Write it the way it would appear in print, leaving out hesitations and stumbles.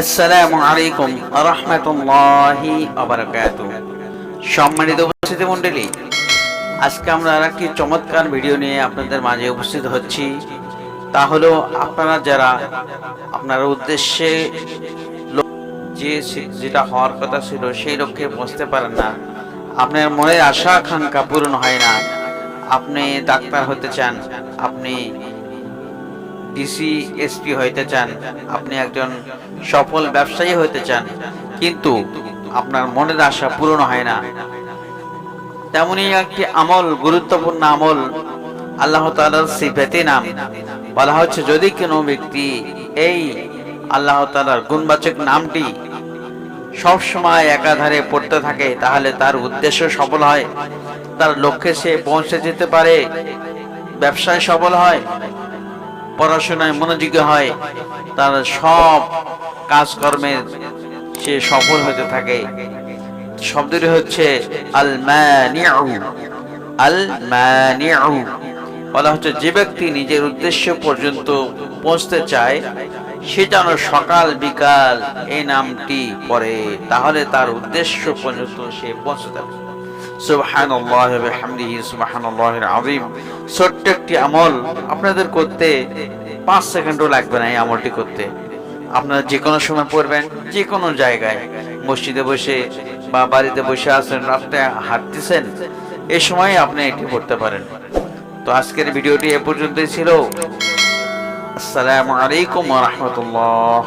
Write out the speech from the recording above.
আসসালামু আলাইকুম ওয়া রাহমাতুল্লাহি ওয়া বারাকাতুহু। সম্মানিত উপস্থিতি মণ্ডলী, আজকে আমরা আরেকটি চমৎকার ভিডিও নিয়ে আপনাদের মাঝে উপস্থিত হচ্ছি। তা হলো আপনারা যারা আপনার উদ্দেশ্যে যেটা হওয়ার কথা ছিল সেই লক্ষ্যে পৌঁছতে পারেন না, আপনার মনের আশা আকাঙ্ক্ষা পূরণ হয় না, আপনি ডাক্তার হতে চান, আপনি ডিসি এসপি হইতে চান, আপনি একজন সফল ব্যবসায়ী হইতে চান, কিন্তু আপনার মনের আশা পূরণ হয় না, তেমনি একটি আমল, গুরুত্বপূর্ণ আমল, আল্লাহ তাআলার সিফাতে নাম বলা হচ্ছে, যদি কোনো ব্যক্তি এই আল্লাহ তাআলার গুণবাচক নামটি সব সময় একাধারে পড়তে থাকে, তাহলে তার উদ্দেশ্য সফল হয়, তার লক্ষ্যে সে পৌঁছে যেতে পারে, ব্যবসায় সফল হয়, পড়াশোনায় মনোযোগী হয়, তার সব কাজকর্মে সে সফল হতে থাকে। শব্দটি হচ্ছে আল মানিউ। আল মানিউ বলা হচ্ছে, যে ব্যক্তি নিজের উদ্দেশ্য পর্যন্ত পৌঁছতে চায় সে যেন সকাল বিকাল এই নামটি পড়ে, তাহলে তার উদ্দেশ্য পর্যন্ত সে পৌঁছতে পারে। সুবহানাল্লাহি ওয়া বিহামদিহি সুবহানাল্লাহিল আযীম। ছোট্ট একটি আমল, আপনাদের করতে 5 সেকেন্ডও লাগবে না। এই আমলটি করতে আপনারা যে কোনো সময় পড়বেন, যে কোনো জায়গায়, মসজিদে বসে বা বাড়িতে বসে আছেন, রাস্তায় হাঁটতেছেন, এই সময় আপনি এটি পড়তে পারেন। তো আজকের ভিডিওটি এ পর্যন্তই ছিল। আসসালামু আলাইকুম ওয়া রাহমাতুল্লাহ।